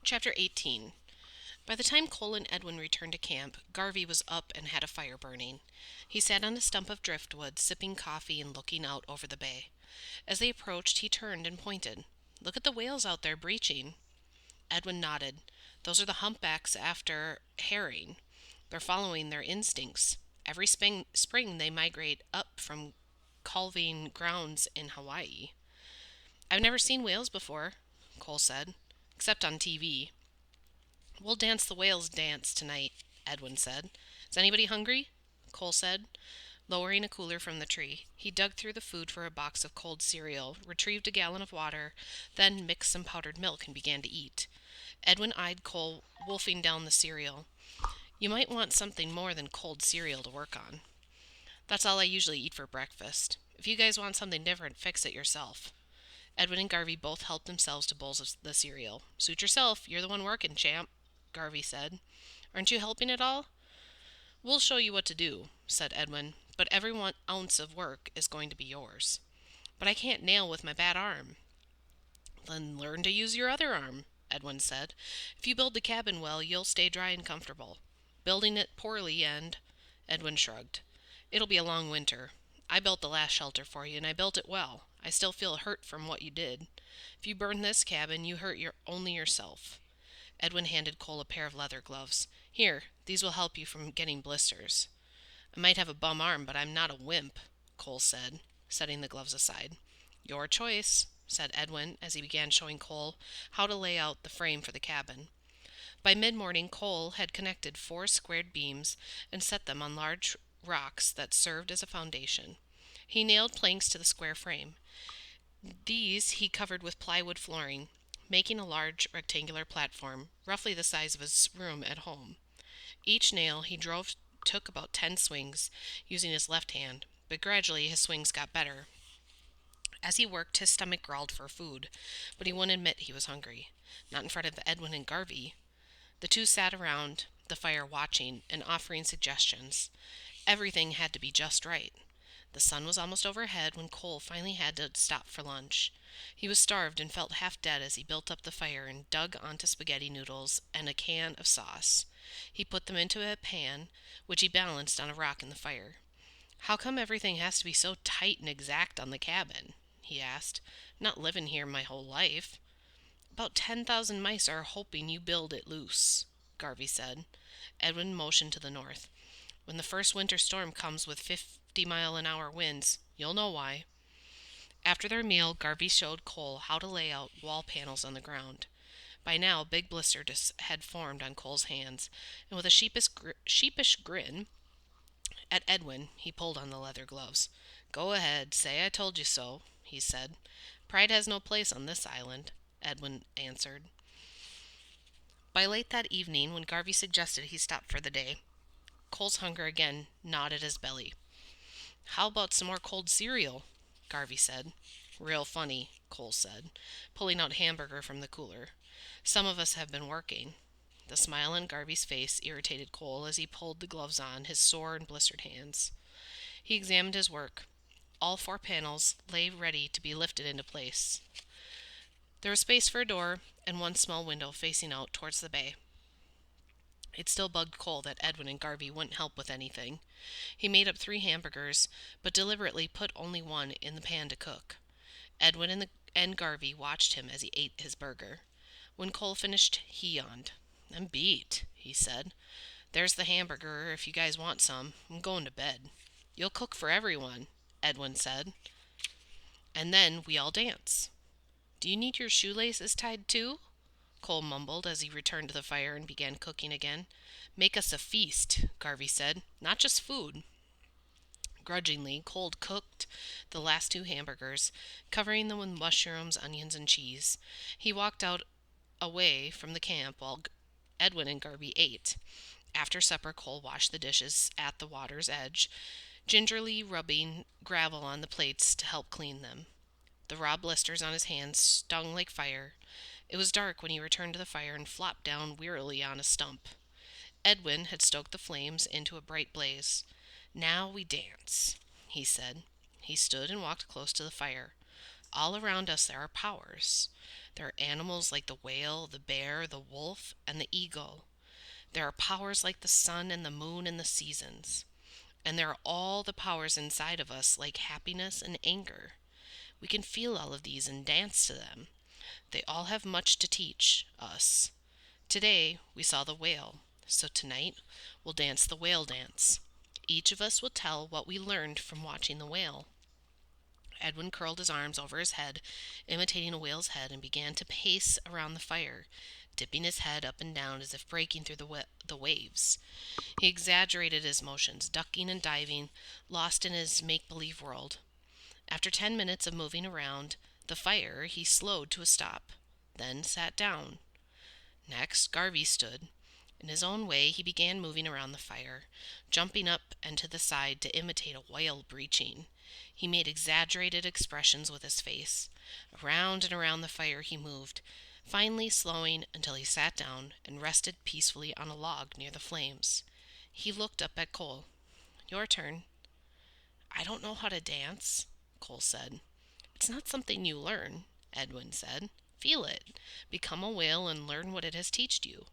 Chapter 18. By the time Cole and Edwin returned to camp, Garvey was up and had a fire burning. He sat on a stump of driftwood, sipping coffee and looking out over the bay. As they approached, he turned and pointed. "Look at the whales out there breaching." Edwin nodded. "Those are the humpbacks after herring. They're following their instincts. Every spring they migrate up from calving grounds in Hawaii." "I've never seen whales before," Cole said, "except on TV." "We'll dance the whales' dance tonight," Edwin said. "Is anybody hungry?" Cole said. Lowering a cooler from the tree, he dug through the food for a box of cold cereal, retrieved a gallon of water, then mixed some powdered milk and began to eat. Edwin eyed Cole, wolfing down the cereal. "You might want something more than cold cereal to work on." "That's all I usually eat for breakfast. If you guys want something different, fix it yourself." Edwin and Garvey both helped themselves to bowls of the cereal. "Suit yourself. You're the one working, champ," Garvey said. "Aren't you helping at all?" "We'll show you what to do," said Edwin, "but every 1 ounce of work is going to be yours." "But I can't nail with my bad arm." "Then learn to use your other arm," Edwin said. "If you build the cabin well, you'll stay dry and comfortable. Building it poorly and—" Edwin shrugged. "It'll be a long winter. I built the last shelter for you, and I built it well. I still feel hurt from what you did. If you burn this cabin, you hurt only yourself." Edwin handed Cole a pair of leather gloves. "Here, these will help you from getting blisters." "I might have a bum arm, but I'm not a wimp," Cole said, setting the gloves aside. "Your choice," said Edwin as he began showing Cole how to lay out the frame for the cabin. By mid-morning, Cole had connected 4 squared beams and set them on large rocks that served as a foundation. He nailed planks to the square frame. These he covered with plywood flooring, making a large rectangular platform, roughly the size of his room at home. Each nail he drove took about 10 swings, using his left hand, but gradually his swings got better. As he worked, his stomach growled for food, but he wouldn't admit he was hungry. Not in front of Edwin and Garvey. The two sat around the fire watching and offering suggestions. Everything had to be just right. The sun was almost overhead when Cole finally had to stop for lunch. He was starved and felt half dead as he built up the fire and dug onto spaghetti noodles and a can of sauce. He put them into a pan, which he balanced on a rock in the fire. "How come everything has to be so tight and exact on the cabin?" he asked. "I'm not living here my whole life." "About 10,000 mice are hoping you build it loose," Garvey said. Edwin motioned to the north. "When the first winter storm comes with 50-mile-an-hour winds, you'll know why." After their meal, Garvey showed Cole how to lay out wall panels on the ground. By now, big blisters had formed on Cole's hands, and with a sheepish grin at Edwin, he pulled on the leather gloves. "Go ahead, say I told you so," he said. "Pride has no place on this island," Edwin answered. By late that evening, when Garvey suggested he stop for the day, Cole's hunger again gnawed at his belly. "How about some more cold cereal?" Garvey said. "Real funny," Cole said, pulling out hamburger from the cooler. "Some of us have been working." The smile on Garvey's face irritated Cole as he pulled the gloves on his sore and blistered hands. He examined his work. All 4 panels lay ready to be lifted into place. There was space for a door and one small window facing out towards the bay. It still bugged Cole that Edwin and Garvey wouldn't help with anything. He made up 3 hamburgers, but deliberately put only one in the pan to cook. Edwin and Garvey watched him as he ate his burger. When Cole finished, he yawned. "I'm beat," he said. "There's the hamburger if you guys want some. I'm going to bed." "You'll cook for everyone," Edwin said. "And then we all dance." "Do you need your shoelaces tied too?" Cole mumbled as he returned to the fire and began cooking again. "Make us a feast," Garvey said. "Not just food." Grudgingly, Cole cooked the last 2 hamburgers, covering them with mushrooms, onions, and cheese. He walked out away from the camp while Edwin and Garvey ate. After supper, Cole washed the dishes at the water's edge, gingerly rubbing gravel on the plates to help clean them. The raw blisters on his hands stung like fire. It was dark when he returned to the fire and flopped down wearily on a stump. Edwin had stoked the flames into a bright blaze. "Now we dance," he said. He stood and walked close to the fire. all around us there are powers. There are animals like the whale, the bear, the wolf, and the eagle. There are powers like the sun and the moon and the seasons. And there are all the powers inside of us like happiness and anger. We can feel all of these and dance to them. They all have much to teach us. Today we saw the whale, so tonight we'll dance the whale dance. Each of us will tell what we learned from watching the whale. Edwin curled his arms over his head, imitating a whale's head, and began to pace around the fire, dipping his head up and down as if breaking through the waves. He exaggerated his motions, ducking and diving, lost in his make-believe world. After 10 minutes of moving around the fire, he slowed to a stop, then sat down. Next, Garvey stood. In his own way, he began moving around the fire, jumping up and to the side to imitate a whale breaching. He made exaggerated expressions with his face. Around and around the fire he moved, finally slowing until he sat down and rested peacefully on a log near the flames. He looked up at Cole. "Your turn." "I don't know how to dance," Cole said. "It's not something you learn," Edwin said. "Feel it. Become a whale and learn what it has taught you."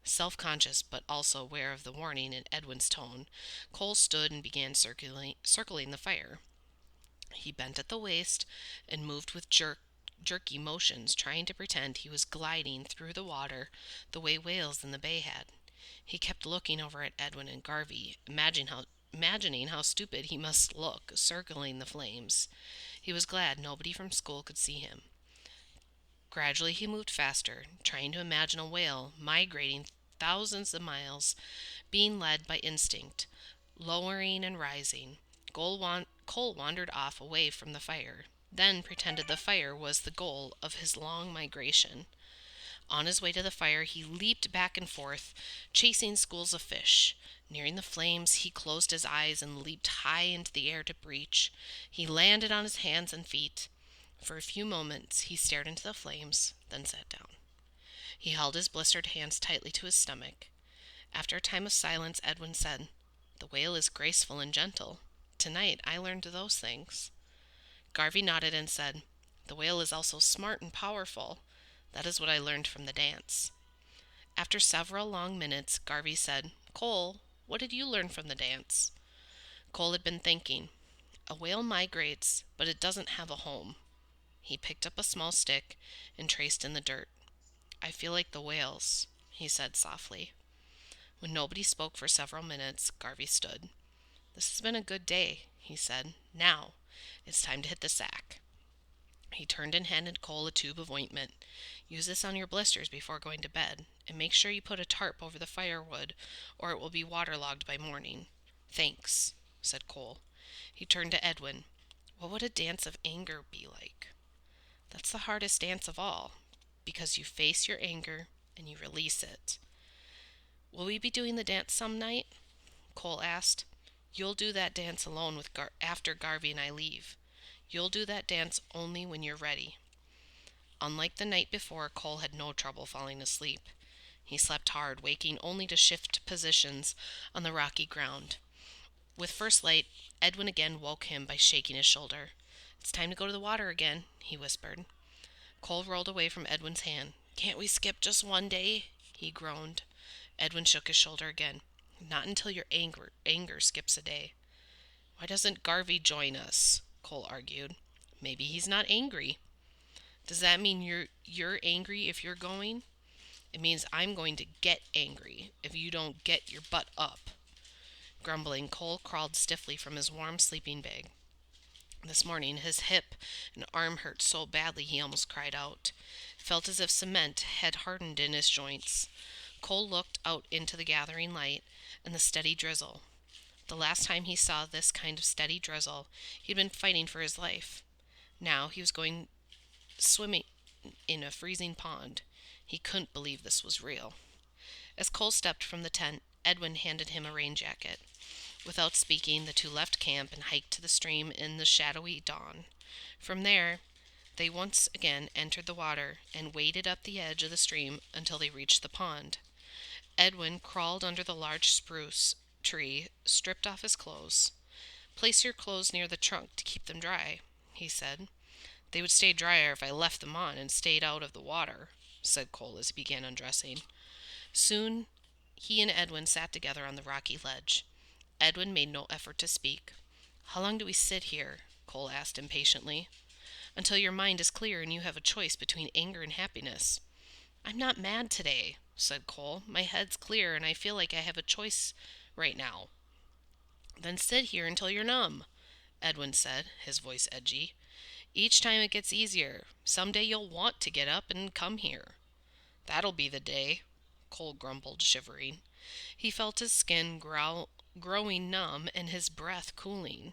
Self-conscious, but also aware of the warning in Edwin's tone, Cole stood and began circling the fire. He bent at the waist and moved with jerky motions, trying to pretend he was gliding through the water the way whales in the bay had. He kept looking over at Edwin and Garvey, imagining how stupid he must look, circling the flames. He was glad nobody from school could see him. Gradually he moved faster, trying to imagine a whale migrating thousands of miles, being led by instinct, lowering and rising. Cole wandered off away from the fire, then pretended the fire was the goal of his long migration. On his way to the fire, he leaped back and forth, chasing schools of fish. Nearing the flames, he closed his eyes and leaped high into the air to breach. He landed on his hands and feet. For a few moments, he stared into the flames, then sat down. He held his blistered hands tightly to his stomach. After a time of silence, Edwin said, "The whale is graceful and gentle. Tonight I learned those things." Garvey nodded and said, "The whale is also smart and powerful. That is what I learned from the dance." After several long minutes, Garvey said, "Cole, what did you learn from the dance?" Cole had been thinking. "A whale migrates, but it doesn't have a home." He picked up a small stick and traced in the dirt. "I feel like the whales," he said softly. When nobody spoke for several minutes, Garvey stood. "This has been a good day," he said. "Now, it's time to hit the sack." He turned and handed Cole a tube of ointment. "Use this on your blisters before going to bed, and make sure you put a tarp over the firewood, or it will be waterlogged by morning." "Thanks," said Cole. He turned to Edwin. "What would a dance of anger be like?" "That's the hardest dance of all, because you face your anger and you release it." "Will we be doing the dance some night?" Cole asked. "You'll do that dance alone after Garvey and I leave. You'll do that dance only when you're ready." Unlike the night before, Cole had no trouble falling asleep. He slept hard, waking only to shift positions on the rocky ground. With first light, Edwin again woke him by shaking his shoulder. "It's time to go to the water again," he whispered. Cole rolled away from Edwin's hand. "Can't we skip just one day?" he groaned. Edwin shook his shoulder again. "Not until your anger skips a day." "Why doesn't Garvey join us?" Cole argued. "Maybe he's not angry." "Does that mean you're angry if you're going?" "It means I'm going to get angry if you don't get your butt up." Grumbling, Cole crawled stiffly from his warm sleeping bag. This morning his hip and arm hurt so badly he almost cried out. It felt as if cement had hardened in his joints. Cole looked out into the gathering light and the steady drizzle. The last time he saw this kind of steady drizzle, he'd been fighting for his life. Now he was going swimming in a freezing pond. He couldn't believe this was real. As Cole stepped from the tent, Edwin handed him a rain jacket. Without speaking, the two left camp and hiked to the stream in the shadowy dawn. From there, they once again entered the water and waded up the edge of the stream until they reached the pond. Edwin crawled under the large spruce tree, stripped off his clothes. "Place your clothes near the trunk to keep them dry," he said. They would stay drier if I left them on and stayed out of the water, said Cole as he began undressing. Soon he and Edwin sat together on the rocky ledge. Edwin made no effort to speak. How long do we sit here? Cole asked impatiently. Until your mind is clear and you have a choice between anger and happiness. I'm not mad today, said Cole. My head's clear and I feel like I have a choice right now. Then sit here until you're numb, Edwin said, his voice edgy. Each time it gets easier. Someday you'll want to get up and come here. That'll be the day, Cole grumbled, shivering. He felt his skin growing numb and his breath cooling.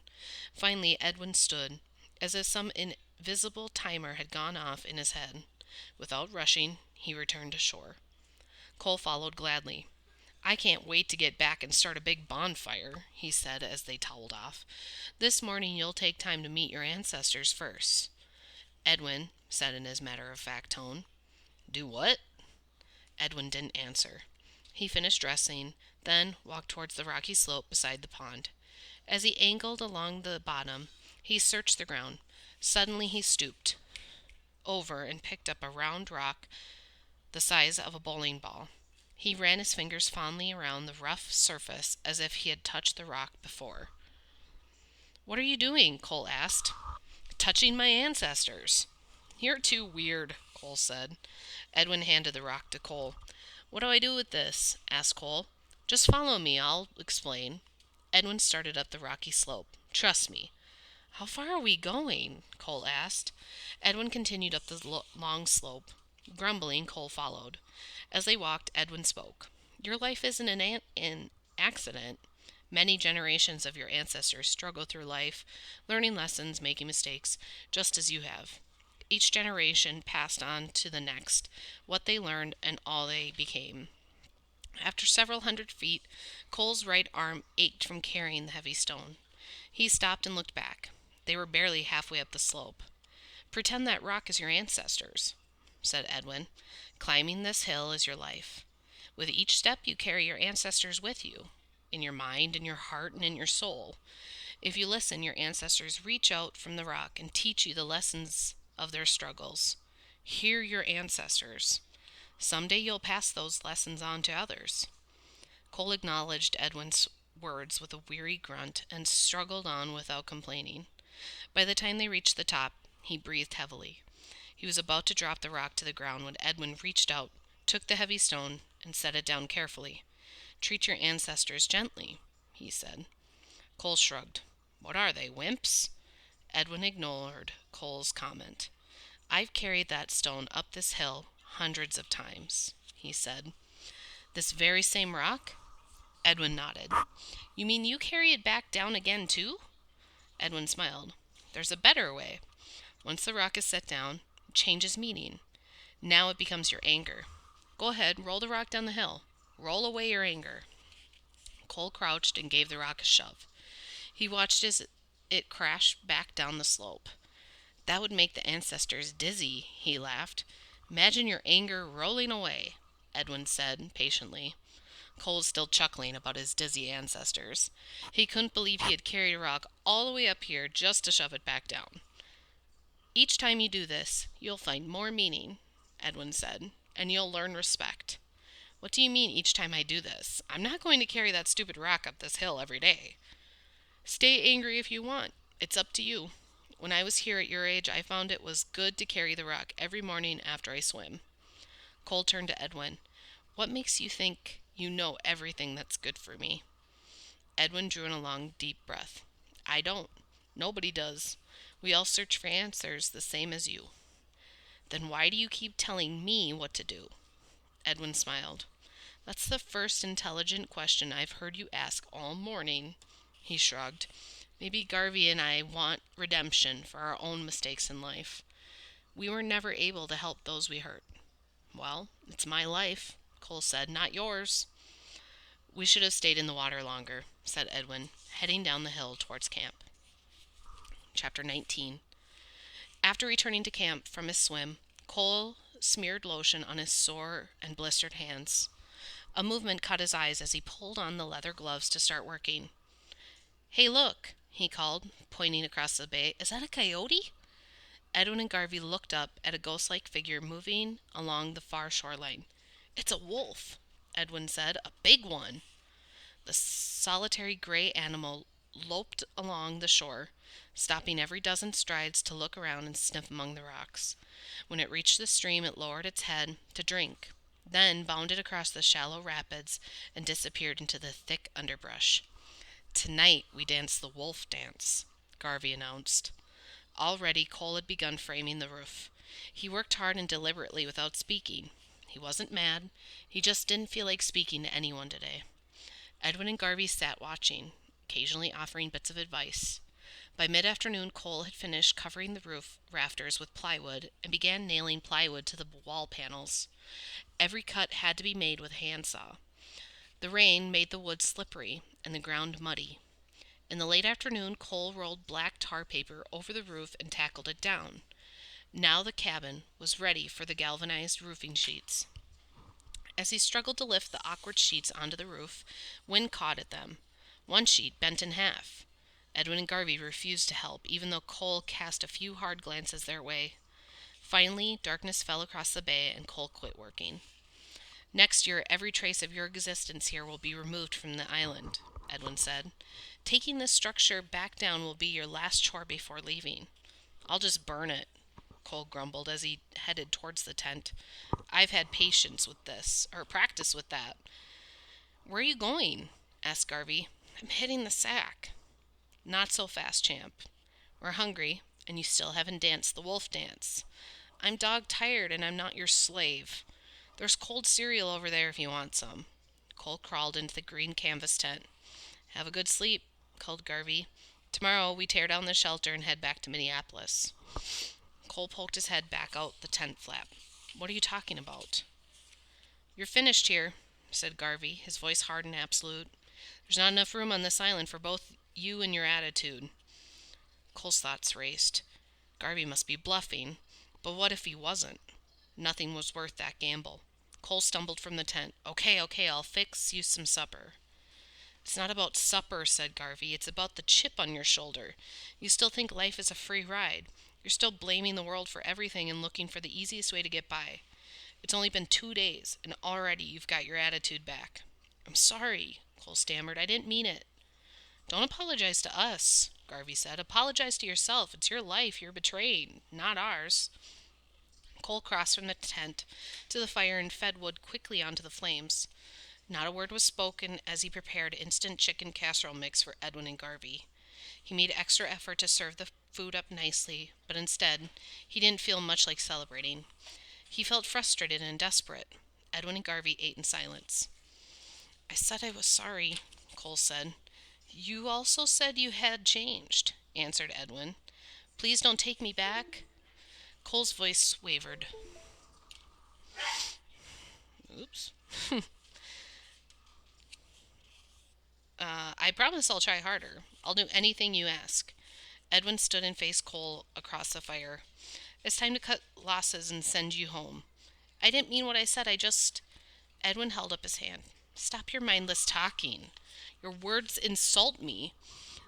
Finally, Edwin stood, as if some invisible timer had gone off in his head. Without rushing, he returned to shore. Cole followed gladly. I can't wait to get back and start a big bonfire, he said as they toweled off. This morning you'll take time to meet your ancestors first, Edwin said in his matter-of-fact tone. Do what? Edwin didn't answer. He finished dressing, then walked towards the rocky slope beside the pond. As he angled along the bottom, he searched the ground. Suddenly he stooped over and picked up a round rock the size of a bowling ball. He ran his fingers fondly around the rough surface as if he had touched the rock before. What are you doing? Cole asked. Touching my ancestors. You're too weird, Cole said. Edwin handed the rock to Cole. What do I do with this? Asked Cole. Just follow me, I'll explain. Edwin started up the rocky slope. Trust me. How far are we going? Cole asked. Edwin continued up the long slope. Grumbling, Cole followed. As they walked, Edwin spoke. Your life isn't an accident. Many generations of your ancestors struggle through life, learning lessons, making mistakes, just as you have. Each generation passed on to the next what they learned and all they became. After several hundred feet, Cole's right arm ached from carrying the heavy stone. He stopped and looked back. They were barely halfway up the slope. Pretend that rock is your ancestors, said Edwin. Climbing this hill is your life. With each step you carry your ancestors with you, in your mind, in your heart, and in your soul. If you listen, your ancestors reach out from the rock and teach you the lessons of their struggles. Hear your ancestors. Someday you'll pass those lessons on to others. Cole acknowledged Edwin's words with a weary grunt and struggled on without complaining. By the time they reached the top, he breathed heavily. He was about to drop the rock to the ground when Edwin reached out, took the heavy stone, and set it down carefully. Treat your ancestors gently, he said. Cole shrugged. What are they, wimps? Edwin ignored Cole's comment. I've carried that stone up this hill hundreds of times, he said. This very same rock? Edwin nodded. You mean you carry it back down again, too? Edwin smiled. There's a better way. Once the rock is set down, it changes meaning. Now it becomes your anger. Go ahead, roll the rock down the hill. Roll away your anger. Cole crouched and gave the rock a shove. He watched as it crashed back down the slope. That would make the ancestors dizzy, he laughed. Imagine your anger rolling away, Edwin said patiently. Cole was still chuckling about his dizzy ancestors. He couldn't believe he had carried a rock all the way up here just to shove it back down. Each time you do this, you'll find more meaning, Edwin said, and you'll learn respect. What do you mean each time I do this? I'm not going to carry that stupid rock up this hill every day. Stay angry if you want. It's up to you. When I was here at your age, I found it was good to carry the rock every morning after I swim. Cole turned to Edwin. What makes you think you know everything that's good for me? Edwin drew in a long, deep breath. I don't. Nobody does. We all search for answers the same as you. Then why do you keep telling me what to do? Edwin smiled. That's the first intelligent question I've heard you ask all morning. He shrugged. Maybe Garvey and I want redemption for our own mistakes in life. We were never able to help those we hurt. Well, it's my life, Cole said, not yours. We should have stayed in the water longer, said Edwin, heading down the hill towards camp. Chapter 19. After returning to camp from his swim, Cole smeared lotion on his sore and blistered hands. A movement caught his eyes as he pulled on the leather gloves to start working. Hey, look, he called, pointing across the bay. Is that a coyote? Edwin and Garvey looked up at a ghost-like figure moving along the far shoreline. "It's a wolf," Edwin said. "A big one." The solitary gray animal loped along the shore, stopping every dozen strides to look around and sniff among the rocks. When it reached the stream, it lowered its head to drink, then bounded across the shallow rapids and disappeared into the thick underbrush. "Tonight we dance the wolf dance," Garvey announced. Already Cole had begun framing the roof. He worked hard and deliberately without speaking. He wasn't mad. He just didn't feel like speaking to anyone today. Edwin and Garvey sat watching, occasionally offering bits of advice. By mid-afternoon, Cole had finished covering the roof rafters with plywood and began nailing plywood to the wall panels. Every cut had to be made with a handsaw. The rain made the wood slippery and the ground muddy. In the late afternoon, Cole rolled black tar paper over the roof and tackled it down. Now the cabin was ready for the galvanized roofing sheets. As he struggled to lift the awkward sheets onto the roof, wind caught at them. One sheet bent in half. Edwin and Garvey refused to help, even though Cole cast a few hard glances their way. Finally, darkness fell across the bay and Cole quit working. "Next year, every trace of your existence here will be removed from the island," Edwin said. "Taking this structure back down will be your last chore before leaving." "I'll just burn it," Cole grumbled as he headed towards the tent. "I've had practice with that." "Where are you going?" asked Garvey. "I'm hitting the sack." "Not so fast, champ. We're hungry, and you still haven't danced the wolf dance. I'm dog tired, and I'm not your slave. There's cold cereal over there if you want some." Cole crawled into the green canvas tent. "Have a good sleep," called Garvey. "Tomorrow we tear down the shelter and head back to Minneapolis." Cole poked his head back out the tent flap. "What are you talking about?" "You're finished here," said Garvey, his voice hard and absolute. "There's not enough room on this island for both you and your attitude." Cole's thoughts raced. Garvey must be bluffing, but what if he wasn't? Nothing was worth that gamble. Cole stumbled from the tent. Okay, I'll fix you some supper." "It's not about supper," said Garvey. "It's about the chip on your shoulder. You still think life is a free ride. You're still blaming the world for everything and looking for the easiest way to get by. It's only been 2 days, and already you've got your attitude back." "I'm sorry," Cole stammered. "I didn't mean it." "Don't apologize to us," Garvey said. "Apologize to yourself. It's your life you're betraying, not ours." Cole crossed from the tent to the fire and fed wood quickly onto the flames. Not a word was spoken as he prepared instant chicken casserole mix for Edwin and Garvey. He made extra effort to serve the food up nicely, but instead, he didn't feel much like celebrating. He felt frustrated and desperate. Edwin and Garvey ate in silence. "I said I was sorry," Cole said. "You also said you had changed," answered Edwin. "Please don't take me back." Cole's voice wavered. Oops. "I promise I'll try harder. I'll do anything you ask." Edwin stood and faced Cole across the fire. "It's time to cut losses and send you home." "I didn't mean what I said, I just..." Edwin held up his hand. "Stop your mindless talking. Your words insult me.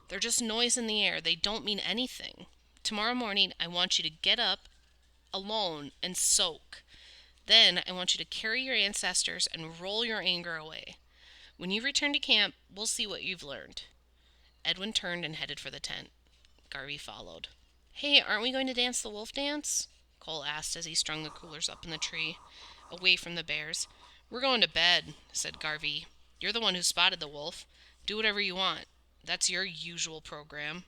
They're just noise in the air. They don't mean anything. Tomorrow morning, I want you to get up alone and soak. Then I want you to carry your ancestors and roll your anger away. When you return to camp, we'll see what you've learned." Edwin turned and headed for the tent. Garvey followed. "Hey, aren't we going to dance the wolf dance?" Cole asked as he strung the coolers up in the tree, away from the bears. "We're going to bed," said Garvey. "You're the one who spotted the wolf. Do whatever you want. That's your usual program."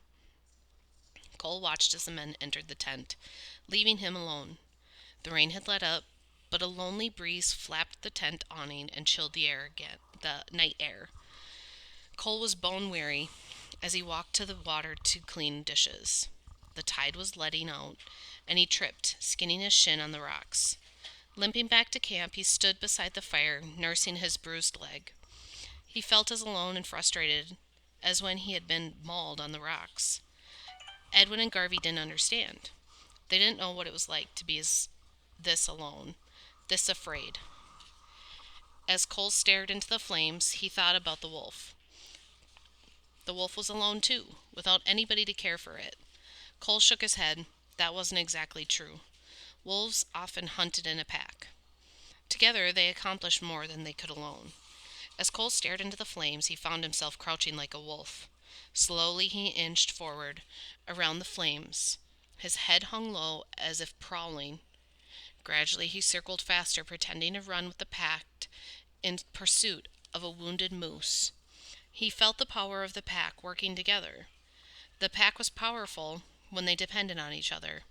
Cole watched as the men entered the tent, leaving him alone. The rain had let up, but a lonely breeze flapped the tent awning and chilled the night air. Cole was bone weary as he walked to the water to clean dishes. The tide was letting out, and he tripped, skinning his shin on the rocks. Limping back to camp, he stood beside the fire, nursing his bruised leg. He felt as alone and frustrated as when he had been mauled on the rocks. Edwin and Garvey didn't understand. They didn't know what it was like to be this alone, this afraid. As Cole stared into the flames, he thought about the wolf. The wolf was alone too, without anybody to care for it. Cole shook his head. That wasn't exactly true. Wolves often hunted in a pack. Together, they accomplished more than they could alone. As Cole stared into the flames, he found himself crouching like a wolf. Slowly, he inched forward around the flames. His head hung low as if prowling. Gradually, he circled faster, pretending to run with the pack in pursuit of a wounded moose. He felt the power of the pack working together. The pack was powerful when they depended on each other.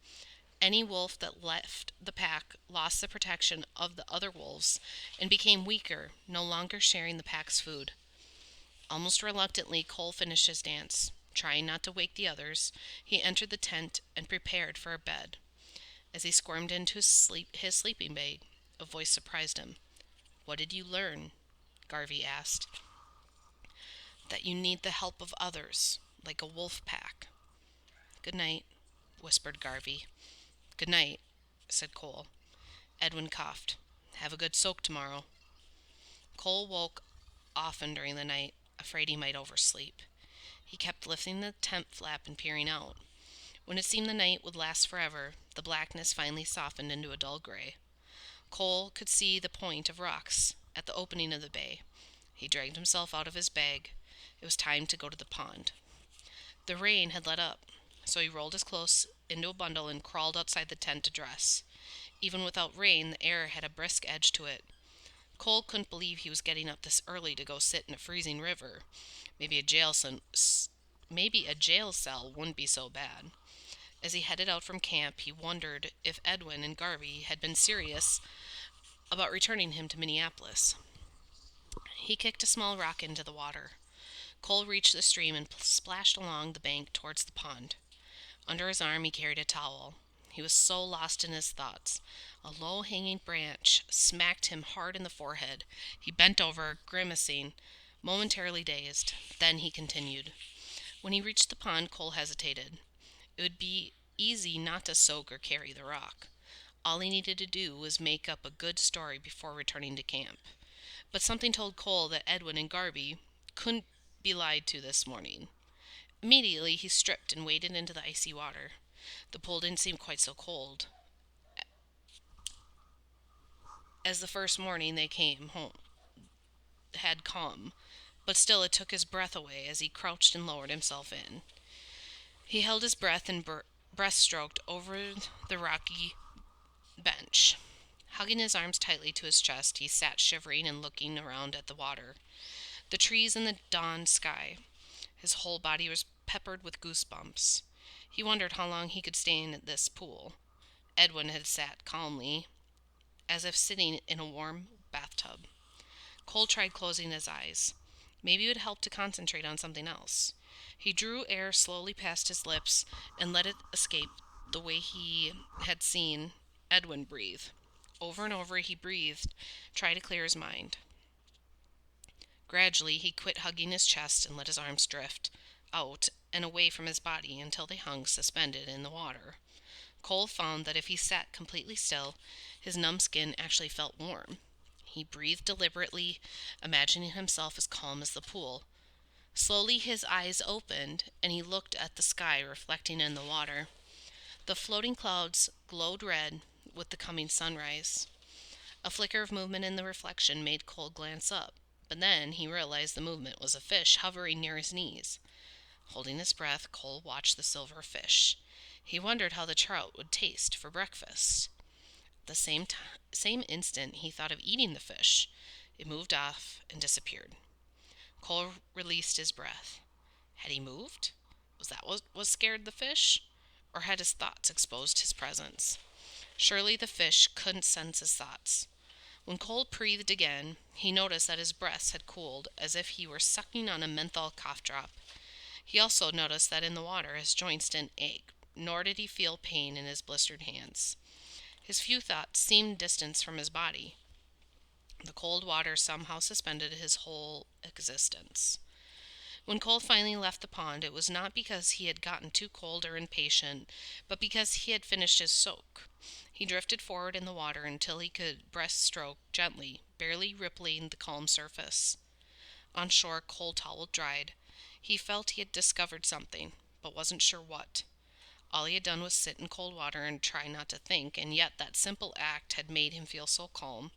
Any wolf that left the pack lost the protection of the other wolves and became weaker, no longer sharing the pack's food. Almost reluctantly, Cole finished his dance. Trying not to wake the others, he entered the tent and prepared for a bed. As he squirmed into his sleeping bag, a voice surprised him. "What did you learn?" Garvey asked. "That you need the help of others, like a wolf pack." "Good night," whispered Garvey. "Good night," said Cole. Edwin coughed. "Have a good soak tomorrow." Cole woke often during the night, afraid he might oversleep. He kept lifting the tent flap and peering out. When it seemed the night would last forever, the blackness finally softened into a dull gray. Cole could see the point of rocks at the opening of the bay. He dragged himself out of his bag. It was time to go to the pond. The rain had let up, so he rolled his clothes into a bundle and crawled outside the tent to dress. Even without rain, the air had a brisk edge to it. Cole couldn't believe he was getting up this early to go sit in a freezing river. Maybe a jail cell wouldn't be so bad. As he headed out from camp, he wondered if Edwin and Garvey had been serious about returning him to Minneapolis. He kicked a small rock into the water. Cole reached the stream and splashed along the bank towards the pond. Under his arm he carried a towel. He was so lost in his thoughts. A low-hanging branch smacked him hard in the forehead. He bent over, grimacing, momentarily dazed. Then he continued. When he reached the pond, Cole hesitated. It would be easy not to soak or carry the rock. All he needed to do was make up a good story before returning to camp. But something told Cole that Edwin and Garvey couldn't be lied to this morning. Immediately, he stripped and waded into the icy water. The pool didn't seem quite so cold as the first morning they came home had come, but still it took his breath away as he crouched and lowered himself in. He held his breath and breaststroked over the rocky bench. Hugging his arms tightly to his chest, he sat shivering and looking around at the water, the trees and the dawn sky. His whole body was peppered with goosebumps. He wondered how long he could stay in this pool. Edwin had sat calmly, as if sitting in a warm bathtub. Cole tried closing his eyes. Maybe it would help to concentrate on something else. He drew air slowly past his lips and let it escape the way he had seen Edwin breathe. Over and over he breathed, trying to clear his mind. Gradually he quit hugging his chest and let his arms drift out and away from his body until they hung suspended in the water. Cole found that if he sat completely still, his numb skin actually felt warm. He breathed deliberately, imagining himself as calm as the pool. Slowly his eyes opened, and he looked at the sky reflecting in the water. The floating clouds glowed red with the coming sunrise. A flicker of movement in the reflection made Cole glance up, but then he realized the movement was a fish hovering near his knees. Holding his breath, Cole watched the silver fish. He wondered how the trout would taste for breakfast. The same instant, he thought of eating the fish. It moved off and disappeared. Cole released his breath. Had he moved? Was that what scared the fish? Or had his thoughts exposed his presence? Surely the fish couldn't sense his thoughts. When Cole breathed again, he noticed that his breath had cooled as if he were sucking on a menthol cough drop. He also noticed that in the water his joints didn't ache, nor did he feel pain in his blistered hands. His few thoughts seemed distant from his body. The cold water somehow suspended his whole existence. When Cole finally left the pond, it was not because he had gotten too cold or impatient, but because he had finished his soak. He drifted forward in the water until he could breaststroke gently, barely rippling the calm surface. On shore, Cole toweled dried. He felt he had discovered something, but wasn't sure what. All he had done was sit in cold water and try not to think, and yet that simple act had made him feel so calm.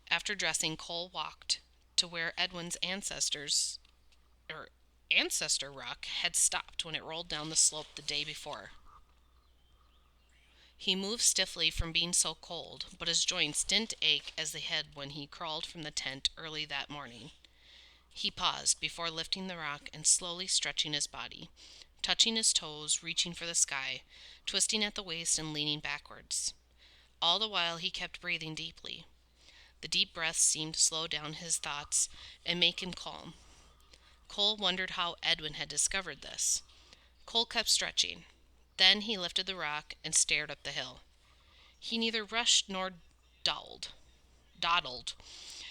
After dressing, Cole walked to where Edwin's ancestor rock had stopped when it rolled down the slope the day before. He moved stiffly from being so cold, but his joints didn't ache as they had when he crawled from the tent early that morning. He paused before lifting the rock and slowly stretching his body, touching his toes, reaching for the sky, twisting at the waist and leaning backwards. All the while he kept breathing deeply. The deep breaths seemed to slow down his thoughts and make him calm. Cole wondered how Edwin had discovered this. Cole kept stretching. Then he lifted the rock and stared up the hill. He neither rushed nor dawdled.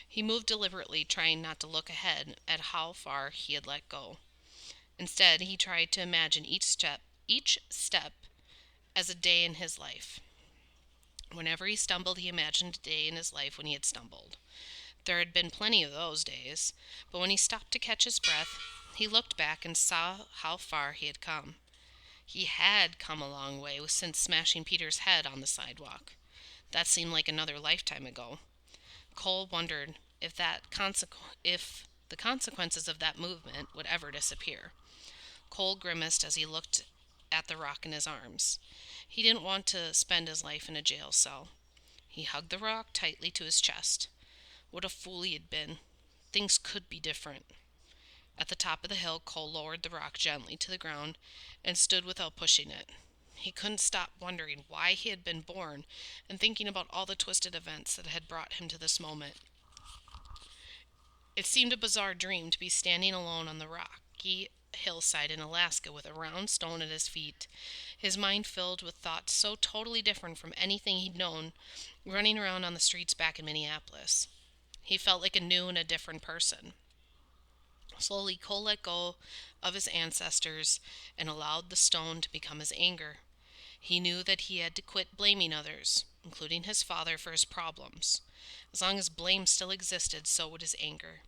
He moved deliberately, trying not to look ahead at how far he had let go. Instead, he tried to imagine each step as a day in his life. Whenever he stumbled, he imagined a day in his life when he had stumbled. There had been plenty of those days, but when he stopped to catch his breath, he looked back and saw how far he had come. He had come a long way since smashing Peter's head on the sidewalk. That seemed like another lifetime ago. Cole wondered if the consequences of that movement would ever disappear. Cole grimaced as he looked at the rock in his arms. He didn't want to spend his life in a jail cell. He hugged the rock tightly to his chest. What a fool he had been. Things could be different. At the top of the hill, Cole lowered the rock gently to the ground and stood without pushing it. He couldn't stop wondering why he had been born and thinking about all the twisted events that had brought him to this moment. It seemed a bizarre dream to be standing alone on the rocky hillside in Alaska with a round stone at his feet, his mind filled with thoughts so totally different from anything he'd known, running around on the streets back in Minneapolis. He felt like a new and a different person. Slowly, Cole let go of his ancestors and allowed the stone to become his anger. He knew that he had to quit blaming others, including his father, for his problems. As long as blame still existed, so would his anger.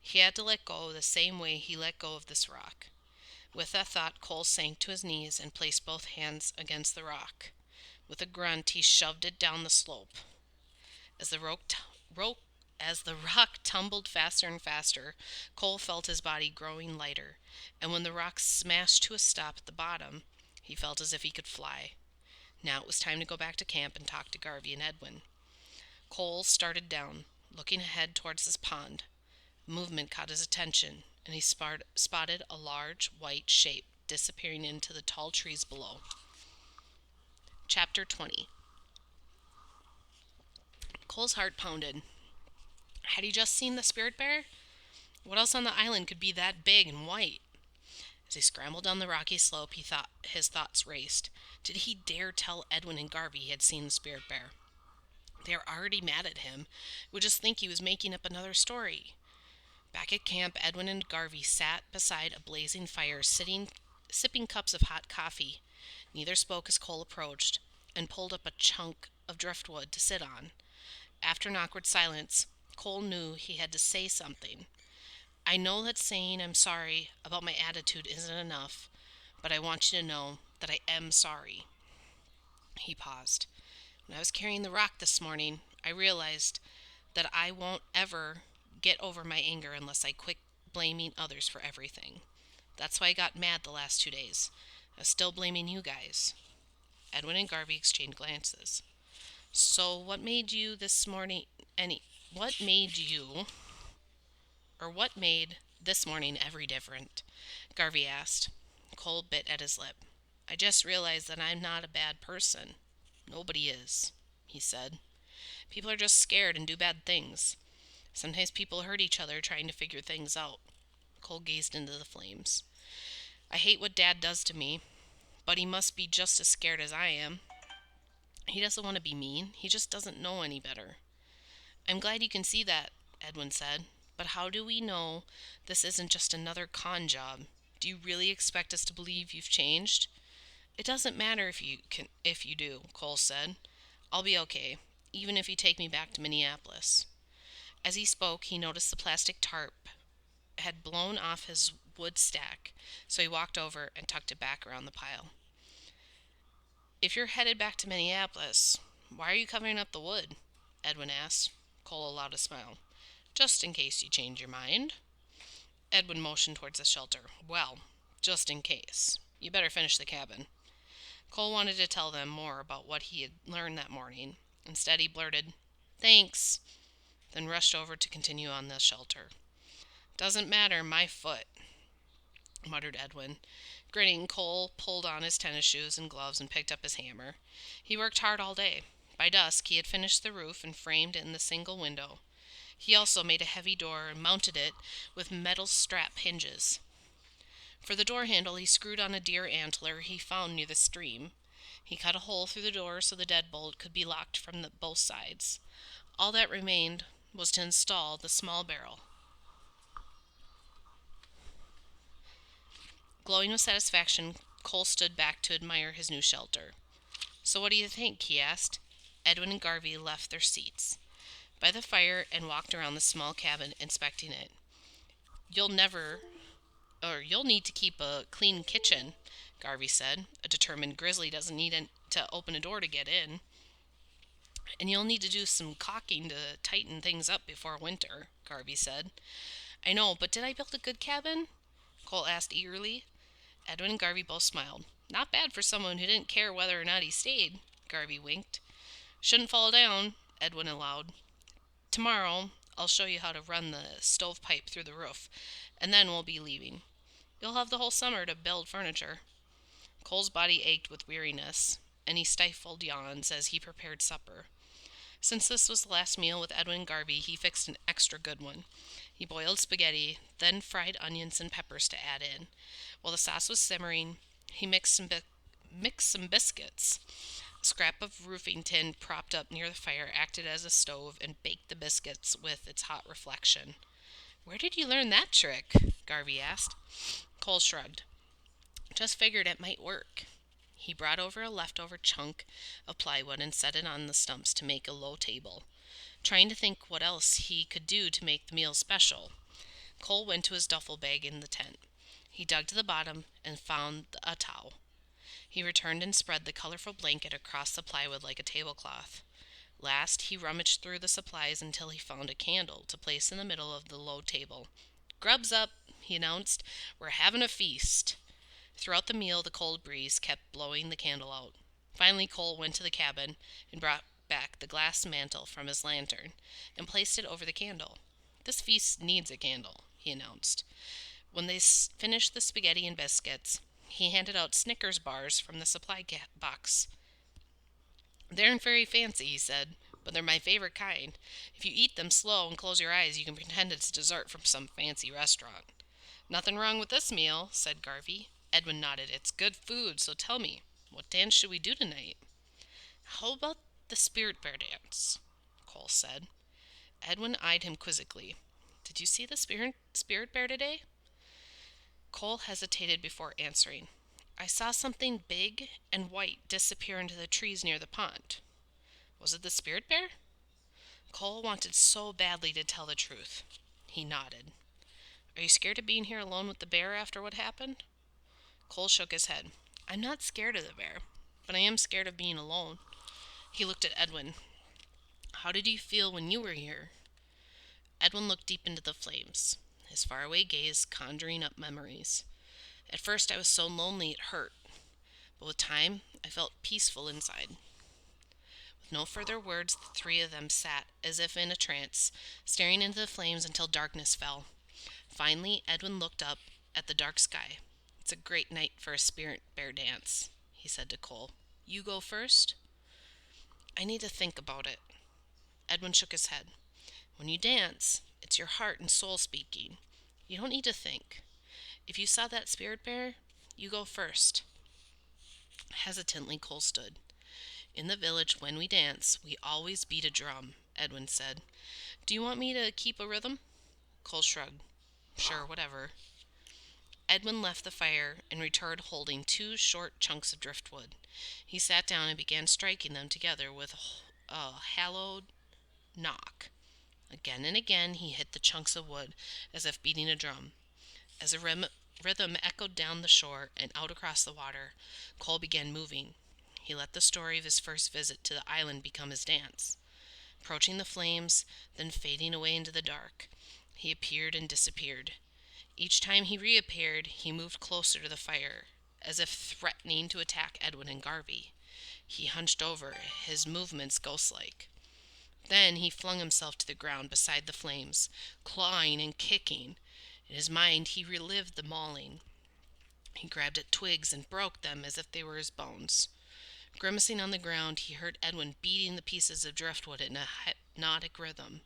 He had to let go the same way he let go of this rock. With that thought, Cole sank to his knees and placed both hands against the rock. With a grunt, he shoved it down the slope. As the rock tumbled faster and faster, Cole felt his body growing lighter, and when the rock smashed to a stop at the bottom, he felt as if he could fly. Now it was time to go back to camp and talk to Garvey and Edwin. Cole started down, looking ahead towards this pond. Movement caught his attention, and he spotted a large white shape disappearing into the tall trees below. Chapter 20. Cole's heart pounded. Had he just seen the spirit bear? What else on the island could be that big and white? As he scrambled down the rocky slope, his thoughts raced. Did he dare tell Edwin and Garvey he had seen the spirit bear? They were already mad at him. Would just think he was making up another story. Back at camp, Edwin and Garvey sat beside a blazing fire, sipping cups of hot coffee. Neither spoke as Cole approached and pulled up a chunk of driftwood to sit on. After an awkward silence, Cole knew he had to say something. I know that saying I'm sorry about my attitude isn't enough, but I want you to know that I am sorry. He paused. When I was carrying the rock this morning, I realized that I won't ever get over my anger unless I quit blaming others for everything. That's why I got mad the last 2 days. I was still blaming you guys. Edwin and Garvey exchanged glances. So what made this morning every different? Garvey asked. Cole bit at his lip. I just realized that I'm not a bad person. Nobody is, he said. People are just scared and do bad things. Sometimes people hurt each other trying to figure things out. Cole gazed into the flames. I hate what Dad does to me, but he must be just as scared as I am. He doesn't want to be mean. He just doesn't know any better. I'm glad you can see that, Edwin said. But how do we know this isn't just another con job? Do you really expect us to believe you've changed? It doesn't matter if you do, Cole said. I'll be okay, even if you take me back to Minneapolis. As he spoke, he noticed the plastic tarp had blown off his wood stack, so he walked over and tucked it back around the pile. If you're headed back to Minneapolis, why are you covering up the wood? Edwin asked. Cole allowed a smile. Just in case you change your mind. Edwin motioned towards the shelter. Well, just in case. You better finish the cabin. Cole wanted to tell them more about what he had learned that morning. Instead, he blurted, Thanks, then rushed over to continue on the shelter. Doesn't matter, my foot, muttered Edwin. Grinning, Cole pulled on his tennis shoes and gloves and picked up his hammer. He worked hard all day. By dusk, he had finished the roof and framed in the single window. He also made a heavy door and mounted it with metal strap hinges. For the door handle, he screwed on a deer antler he found near the stream. He cut a hole through the door so the deadbolt could be locked from both sides. All that remained was to install the small barrel. Glowing with satisfaction, Cole stood back to admire his new shelter. So what do you think? He asked. Edwin and Garvey left their seats by the fire and walked around the small cabin, inspecting it. You'll need to keep a clean kitchen, Garvey said. A determined grizzly doesn't need to open a door to get in. And you'll need to do some caulking to tighten things up before winter, Garvey said. I know, but did I build a good cabin? Cole asked eagerly. Edwin and Garvey both smiled. Not bad for someone who didn't care whether or not he stayed, Garvey winked. Shouldn't fall down, Edwin allowed. Tomorrow, I'll show you how to run the stovepipe through the roof, and then we'll be leaving. You'll have the whole summer to build furniture. Cole's body ached with weariness, and he stifled yawns as he prepared supper. Since this was the last meal with Edwin and Garvey, he fixed an extra good one. He boiled spaghetti, then fried onions and peppers to add in. While the sauce was simmering, he mixed some biscuits. A scrap of roofing tin propped up near the fire acted as a stove and baked the biscuits with its hot reflection. Where did you learn that trick? Garvey asked. Cole shrugged. Just figured it might work. He brought over a leftover chunk of plywood and set it on the stumps to make a low table, trying to think what else he could do to make the meal special. Cole went to his duffel bag in the tent. He dug to the bottom and found a towel. He returned and spread the colorful blanket across the plywood like a tablecloth. Last, he rummaged through the supplies until he found a candle to place in the middle of the low table. Grub's up, he announced. We're having a feast. Throughout the meal, the cold breeze kept blowing the candle out. Finally, Cole went to the cabin and brought back the glass mantle from his lantern and placed it over the candle. This feast needs a candle, he announced. When they finished the spaghetti and biscuits, he handed out Snickers bars from the supply box. They aren't very fancy, he said, but they're my favorite kind. If you eat them slow and close your eyes, you can pretend it's dessert from some fancy restaurant. Nothing wrong with this meal, said Garvey. Edwin nodded. It's good food, so tell me, what dance should we do tonight? How about the spirit bear dance? Cole said. Edwin eyed him quizzically. Did you see the spirit bear today? Cole hesitated before answering. I saw something big and white disappear into the trees near the pond. Was it the spirit bear? Cole wanted so badly to tell the truth. He nodded. Are you scared of being here alone with the bear after what happened? Cole shook his head. I'm not scared of the bear, but I am scared of being alone. He looked at Edwin. How did you feel when you were here? Edwin looked deep into the flames, his faraway gaze conjuring up memories. At first I was so lonely it hurt, but with time I felt peaceful inside. With no further words, the three of them sat as if in a trance, staring into the flames until darkness fell. Finally, Edwin looked up at the dark sky. It's a great night for a spirit bear dance, he said to Cole. You go first? I need to think about it. Edwin shook his head. When you dance, it's your heart and soul speaking. You don't need to think. If you saw that spirit bear, you go first. Hesitantly, Cole stood. In the village, when we dance, we always beat a drum, Edwin said. Do you want me to keep a rhythm? Cole shrugged. Sure, whatever. Edwin left the fire and returned holding 2 short chunks of driftwood. He sat down and began striking them together with a hallowed knock. Again and again he hit the chunks of wood as if beating a drum. As the rhythm echoed down the shore and out across the water, Cole began moving. He let the story of his first visit to the island become his dance. Approaching the flames, then fading away into the dark, he appeared and disappeared. Each time he reappeared, he moved closer to the fire, as if threatening to attack Edwin and Garvey. He hunched over, his movements ghost-like. Then he flung himself to the ground beside the flames, clawing and kicking. In his mind, he relived the mauling. He grabbed at twigs and broke them as if they were his bones. Grimacing on the ground, he heard Edwin beating the pieces of driftwood in a hypnotic rhythm.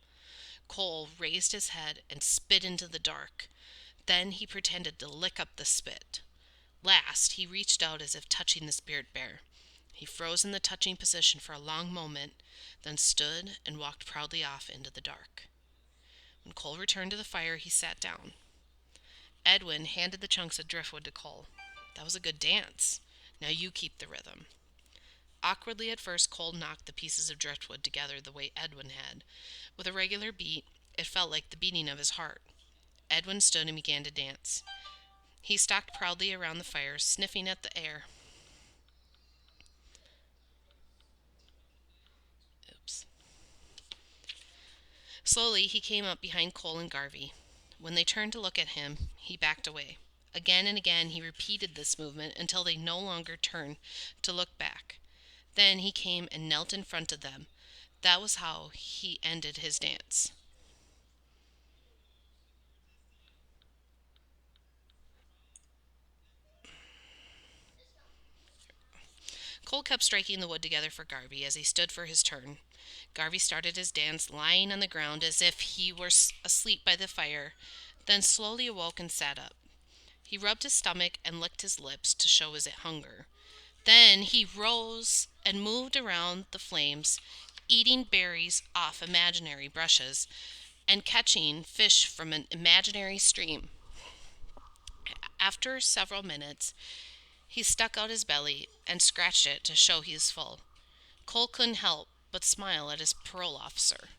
Cole raised his head and spit into the dark. Then he pretended to lick up the spit. Last, he reached out as if touching the spirit bear. He froze in the touching position for a long moment, then stood and walked proudly off into the dark. When Cole returned to the fire, he sat down. Edwin handed the chunks of driftwood to Cole. "That was a good dance. Now you keep the rhythm." Awkwardly at first, Cole knocked the pieces of driftwood together the way Edwin had. With a regular beat, it felt like the beating of his heart. Edwin stood and began to dance. He stalked proudly around the fire, sniffing at the air. Oops. Slowly, he came up behind Cole and Garvey. When they turned to look at him, he backed away. Again and again, he repeated this movement until they no longer turned to look back. Then he came and knelt in front of them. That was how he ended his dance. Cole kept striking the wood together for Garvey as he stood for his turn. Garvey started his dance lying on the ground as if he were asleep by the fire, then slowly awoke and sat up. He rubbed his stomach and licked his lips to show his hunger. Then he rose and moved around the flames, eating berries off imaginary brushes and catching fish from an imaginary stream. After several minutes, he stuck out his belly and scratched it to show he was full. Cole couldn't help but smile at his parole officer.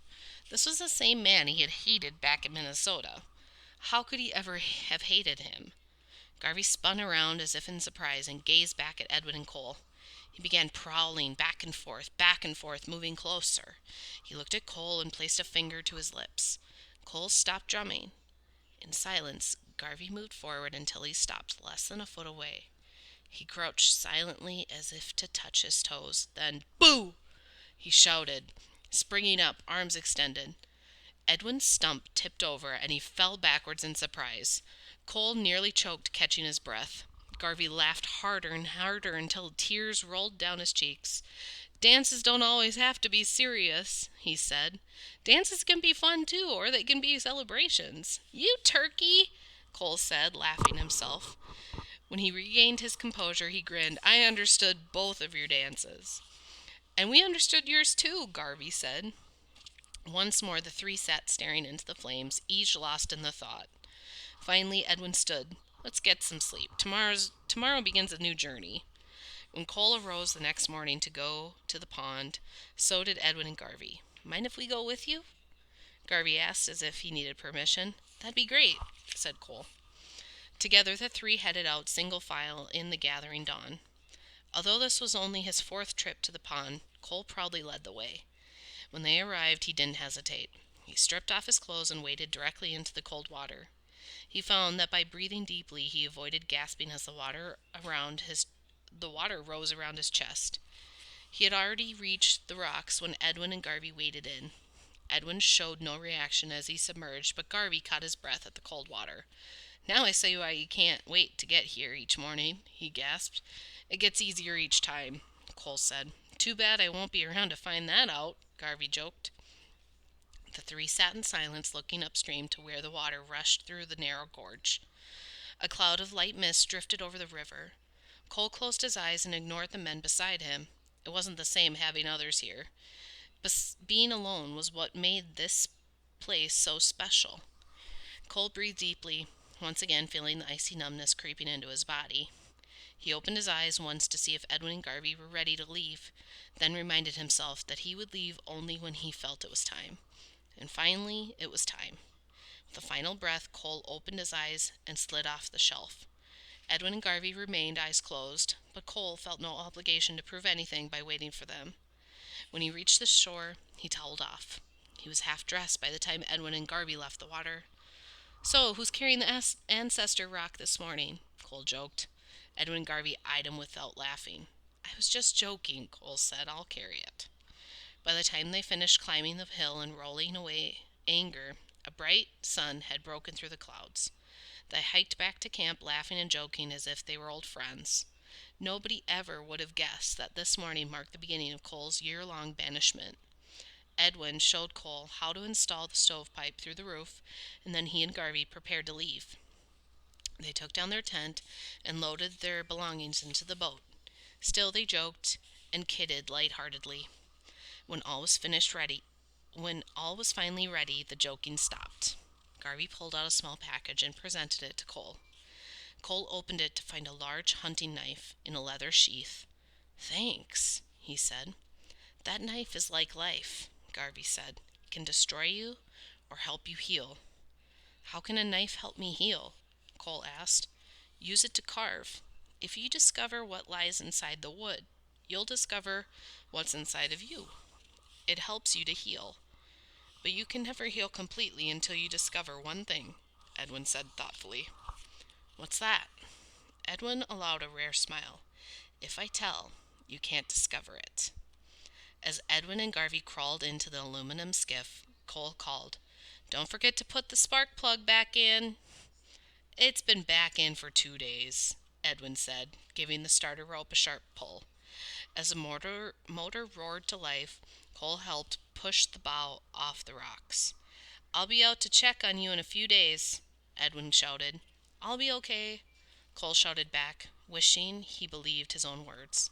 This was the same man he had hated back in Minnesota. How could he ever have hated him? Garvey spun around as if in surprise and gazed back at Edwin and Cole. He began prowling back and forth, moving closer. He looked at Cole and placed a finger to his lips. Cole stopped drumming. In silence, Garvey moved forward until he stopped less than a foot away. He crouched silently as if to touch his toes. Then, "Boo!" he shouted, springing up, arms extended. Edwin's stump tipped over and he fell backwards in surprise. Cole nearly choked, catching his breath. Garvey laughed harder and harder until tears rolled down his cheeks. "Dances don't always have to be serious," he said. "Dances can be fun too, or they can be celebrations." "You turkey," Cole said, laughing himself. When he regained his composure, he grinned. "I understood both of your dances." "And we understood yours too," Garvey said. Once more the three sat staring into the flames, each lost in the thought. Finally, Edwin stood. "Let's get some sleep. Tomorrow begins a new journey." When Cole arose the next morning to go to the pond, so did Edwin and Garvey. "Mind if we go with you?" Garvey asked as if he needed permission. "That'd be great," said Cole. Together the three headed out single file in the gathering dawn. Although this was only his fourth trip to the pond, Cole proudly led the way. When they arrived, he didn't hesitate. He stripped off his clothes and waded directly into the cold water. He found that by breathing deeply, he avoided gasping as the water rose around his chest. He had already reached the rocks when Edwin and Garvey waded in. Edwin showed no reaction as he submerged, but Garvey caught his breath at the cold water. "Now I see why you can't wait to get here each morning," he gasped. "It gets easier each time," Cole said. "Too bad I won't be around to find that out," Garvey joked. The three sat in silence, looking upstream to where the water rushed through the narrow gorge. A cloud of light mist drifted over the river. Cole closed his eyes and ignored the men beside him. It wasn't the same having others here. Being alone was what made this place so special. Cole breathed deeply, once again feeling the icy numbness creeping into his body. He opened his eyes once to see if Edwin and Garvey were ready to leave, then reminded himself that he would leave only when he felt it was time. And finally, it was time. With a final breath, Cole opened his eyes and slid off the shelf. Edwin and Garvey remained eyes closed. but Cole felt no obligation to prove anything by waiting for them. When he reached the shore, he toweled off. He was half dressed by the time Edwin and Garvey left the water. "So, who's carrying the ancestor rock this morning?" Cole joked. Edwin and Garvey eyed him without laughing. "I was just joking," Cole said. "I'll carry it." By the time they finished climbing the hill and rolling away anger, a bright sun had broken through the clouds. They hiked back to camp laughing and joking as if they were old friends. Nobody ever would have guessed that this morning marked the beginning of Cole's year-long banishment. Edwin showed Cole how to install the stovepipe through the roof, and then he and Garvey prepared to leave. They took down their tent and loaded their belongings into the boat. Still they joked and kidded lightheartedly. When all was finally ready, the joking stopped. Garvey pulled out a small package and presented it to Cole. Cole opened it to find a large hunting knife in a leather sheath. "Thanks," he said. "That knife is like life," Garvey said. "It can destroy you or help you heal." "How can a knife help me heal?" Cole asked. "Use it to carve. If you discover what lies inside the wood, you'll discover what's inside of you. It helps you to heal. But you can never heal completely until you discover one thing," Edwin said thoughtfully. "What's that?" Edwin allowed a rare smile. "If I tell, you can't discover it." As Edwin and Garvey crawled into the aluminum skiff, Cole called, "Don't forget to put the spark plug back in." "It's been back in for 2 days," Edwin said, giving the starter rope a sharp pull. As the motor roared to life, Cole helped push the bow off the rocks. "I'll be out to check on you in a few days," Edwin shouted. "I'll be okay," Cole shouted back, wishing he believed his own words.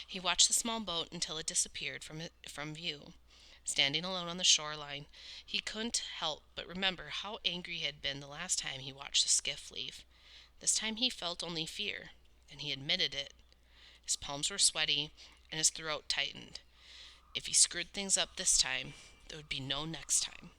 He watched the small boat until it disappeared from view. Standing alone on the shoreline, he couldn't help but remember how angry he had been the last time he watched the skiff leave. This time he felt only fear, and he admitted it. His palms were sweaty, and his throat tightened. If he screwed things up this time, there would be no next time.